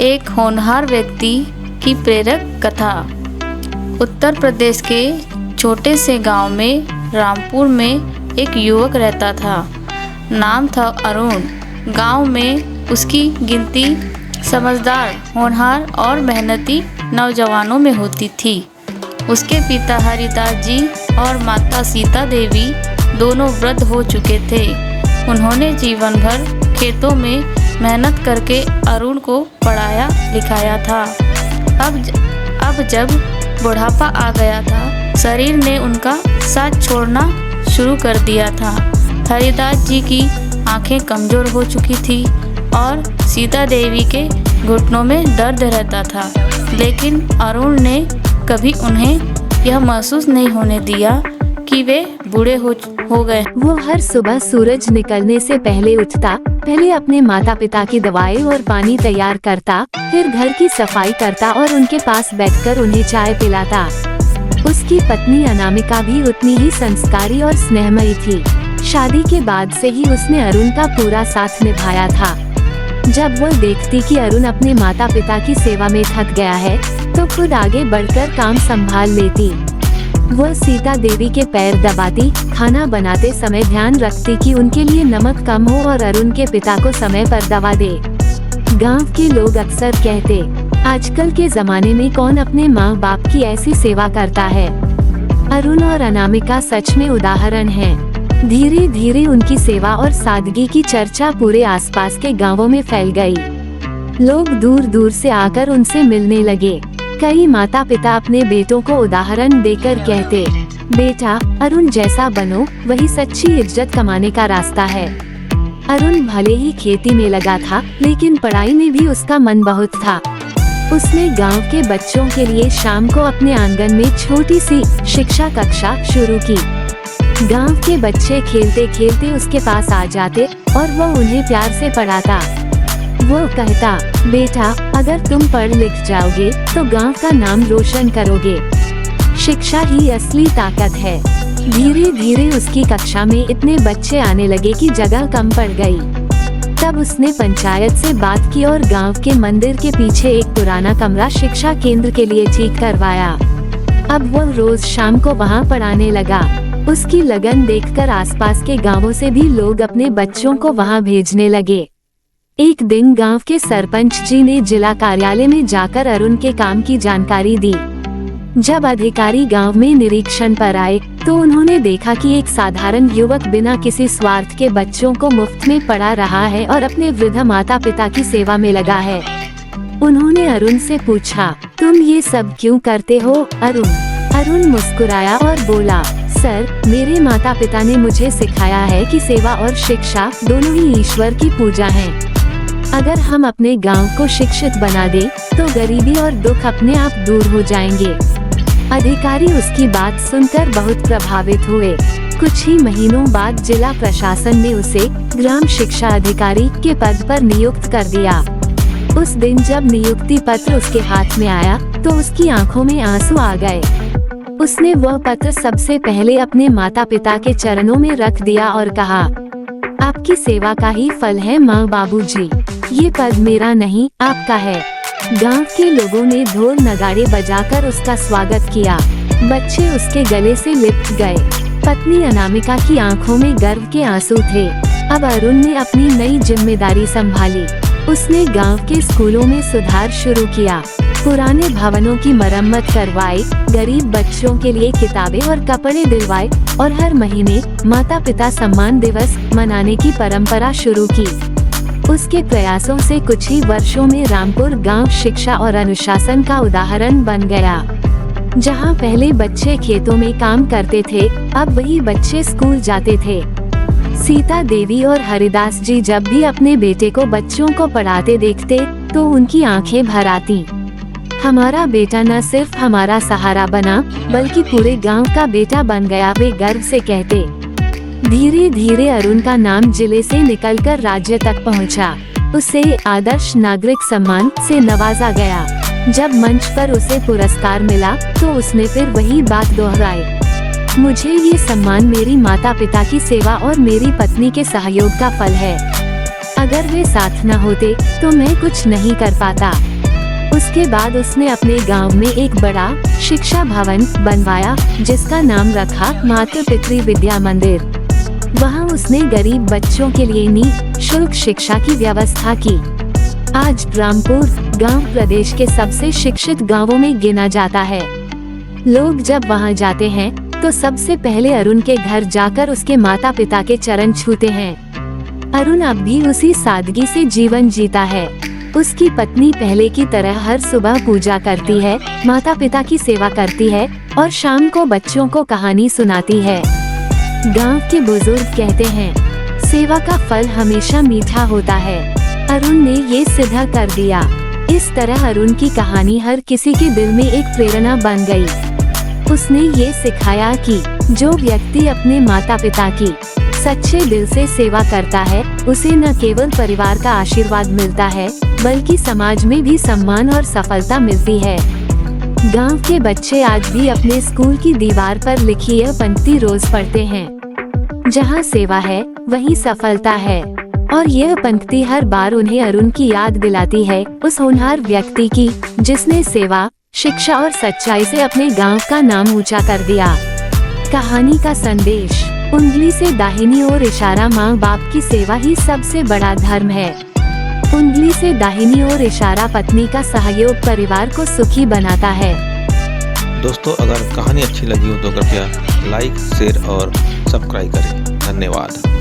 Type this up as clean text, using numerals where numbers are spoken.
एक होनहार व्यक्ति की प्रेरक कथा। उत्तर प्रदेश के छोटे से गांव में रामपुर में एक युवक रहता था। नाम था अरुण। गांव में उसकी गिनती समझदार, होनहार और मेहनती नौजवानों में होती थी। उसके पिता हरिदास जी और माता सीता देवी दोनों वृद्ध हो चुके थे। उन्होंने जीवन भर खेतों में मेहनत करके अरुण को पढ़ाया लिखाया था। अब जब बुढ़ापा आ गया था, शरीर ने उनका साथ छोड़ना शुरू कर दिया था। हरिदास जी की आंखें कमज़ोर हो चुकी थी और सीता देवी के घुटनों में दर्द रहता था, लेकिन अरुण ने कभी उन्हें यह महसूस नहीं होने दिया कि वे बूढ़े हो गए। वो हर सुबह सूरज निकलने से पहले उठता, पहले अपने माता पिता की दवाएं और पानी तैयार करता, फिर घर की सफाई करता और उनके पास बैठकर उन्हें चाय पिलाता। उसकी पत्नी अनामिका भी उतनी ही संस्कारी और स्नेहमयी थी। शादी के बाद से ही उसने अरुण का पूरा साथ निभाया था। जब वो देखती कि अरुण अपने माता पिता की सेवा में थक गया है, तो खुद आगे बढ़कर काम संभाल लेती। वह सीता देवी के पैर दबाती, खाना बनाते समय ध्यान रखती कि उनके लिए नमक कम हो और अरुण के पिता को समय पर दवा दे। गांव के लोग अक्सर कहते, आजकल के जमाने में कौन अपने माँ बाप की ऐसी सेवा करता है। अरुण और अनामिका सच में उदाहरण हैं। धीरे धीरे उनकी सेवा और सादगी की चर्चा पूरे आसपास के गांवों में फैल गई। लोग दूर दूर से आकर उनसे मिलने लगे। कई माता पिता अपने बेटों को उदाहरण देकर कहते, बेटा, अरुण जैसा बनो, वही सच्ची इज्जत कमाने का रास्ता है। अरुण भले ही खेती में लगा था, लेकिन पढ़ाई में भी उसका मन बहुत था। उसने गांव के बच्चों के लिए शाम को अपने आंगन में छोटी सी शिक्षा कक्षा शुरू की। गांव के बच्चे खेलते खेलते उसके पास आ जाते और वह उन्हें प्यार से पढ़ाता। वो कहता, बेटा, अगर तुम पढ़ लिख जाओगे तो गांव का नाम रोशन करोगे। शिक्षा ही असली ताकत है। धीरे धीरे उसकी कक्षा में इतने बच्चे आने लगे कि जगह कम पड़ गई। तब उसने पंचायत से बात की और गांव के मंदिर के पीछे एक पुराना कमरा शिक्षा केंद्र के लिए ठीक करवाया। अब वो रोज शाम को वहां पढ़ाने लगा। उसकी लगन देखकर आसपास के गांवों से भी लोग अपने बच्चों को वहां भेजने लगे। एक दिन गांव के सरपंच जी ने जिला कार्यालय में जाकर अरुण के काम की जानकारी दी। जब अधिकारी गांव में निरीक्षण पर आए, तो उन्होंने देखा कि एक साधारण युवक बिना किसी स्वार्थ के बच्चों को मुफ्त में पढ़ा रहा है और अपने वृद्ध माता पिता की सेवा में लगा है। उन्होंने अरुण से पूछा, तुम ये सब क्यों करते हो अरुण मुस्कुराया और बोला, सर, मेरे माता पिता ने मुझे सिखाया है कि सेवा और शिक्षा दोनों ही ईश्वर की पूजा है। अगर हम अपने गांव को शिक्षित बना दे, तो गरीबी और दुख अपने आप दूर हो जाएंगे। अधिकारी उसकी बात सुनकर बहुत प्रभावित हुए। कुछ ही महीनों बाद जिला प्रशासन ने उसे ग्राम शिक्षा अधिकारी के पद पर नियुक्त कर दिया। उस दिन जब नियुक्ति पत्र उसके हाथ में आया, तो उसकी आंखों में आंसू आ गए। उसने वह पत्र सबसे पहले अपने माता पिता के चरणों में रख दिया और कहा, आपकी सेवा का ही फल है माँ बाबूजी। ये पद मेरा नहीं, आपका है। गांव के लोगों ने ढोल नगाड़े बजाकर उसका स्वागत किया। बच्चे उसके गले से लिपट गए। पत्नी अनामिका की आंखों में गर्व के आंसू थे। अब अरुण ने अपनी नई जिम्मेदारी संभाली। उसने गांव के स्कूलों में सुधार शुरू किया, पुराने भवनों की मरम्मत करवाई, गरीब बच्चों के लिए किताबें और कपड़े दिलवाए और हर महीने माता पिता सम्मान दिवस मनाने की परंपरा शुरू की। उसके प्रयासों से कुछ ही वर्षों में रामपुर गांव शिक्षा और अनुशासन का उदाहरण बन गया। जहां पहले बच्चे खेतों में काम करते थे, अब वही बच्चे स्कूल जाते थे। सीता देवी और हरिदास जी जब भी अपने बेटे को बच्चों को पढ़ाते देखते, तो उनकी आंखें भर आती। हमारा बेटा न सिर्फ हमारा सहारा बना, बल्कि पूरे गांव का बेटा बन गया, वे गर्व से कहते। धीरे धीरे अरुण का नाम जिले से निकलकर राज्य तक पहुंचा। उसे आदर्श नागरिक सम्मान से नवाजा गया। जब मंच पर उसे पुरस्कार मिला, तो उसने फिर वही बात दोहराई, मुझे ये सम्मान मेरी माता पिता की सेवा और मेरी पत्नी के सहयोग का फल है। अगर वे साथ न होते तो मैं कुछ नहीं कर पाता। उसके बाद उसने अपने गांव में एक बड़ा शिक्षा भवन बनवाया जिसका नाम रखा मातृ पितृ विद्या मंदिर। वहां उसने गरीब बच्चों के लिए निःशुल्क शिक्षा की व्यवस्था की। आज रामपुर गांव प्रदेश के सबसे शिक्षित गांवों में गिना जाता है। लोग जब वहां जाते हैं तो सबसे पहले अरुण के घर जाकर उसके माता पिता के चरण छूते हैं। अरुण अब भी उसी सादगी से जीवन जीता है। उसकी पत्नी पहले की तरह हर सुबह पूजा करती है, माता पिता की सेवा करती है और शाम को बच्चों को कहानी सुनाती है। गांव के बुजुर्ग कहते हैं, सेवा का फल हमेशा मीठा होता है। अरुण ने ये सिद्ध कर दिया। इस तरह अरुण की कहानी हर किसी के दिल में एक प्रेरणा बन गई। उसने ये सिखाया कि जो व्यक्ति अपने माता पिता की सच्चे दिल से सेवा करता है उसे न केवल परिवार का आशीर्वाद मिलता है बल्कि समाज में भी सम्मान और सफलता मिलती है। गांव के बच्चे आज भी अपने स्कूल की दीवार पर लिखी यह पंक्ति रोज पढ़ते हैं, जहां सेवा है वहीं सफलता है। और यह पंक्ति हर बार उन्हें अरुण की याद दिलाती है, उस होनहार व्यक्ति की जिसने सेवा, शिक्षा और सच्चाई से अपने गांव का नाम ऊंचा कर दिया। कहानी का संदेश, उंगली से दाहिनी ओर इशारा, माँ बाप की सेवा ही सबसे बड़ा धर्म है। उंगली से दाहिनी ओर इशारा, पत्नी का सहयोग परिवार को सुखी बनाता है। दोस्तों, अगर कहानी अच्छी लगी हो तो कृपया लाइक, शेयर और सब्सक्राइब करें। धन्यवाद।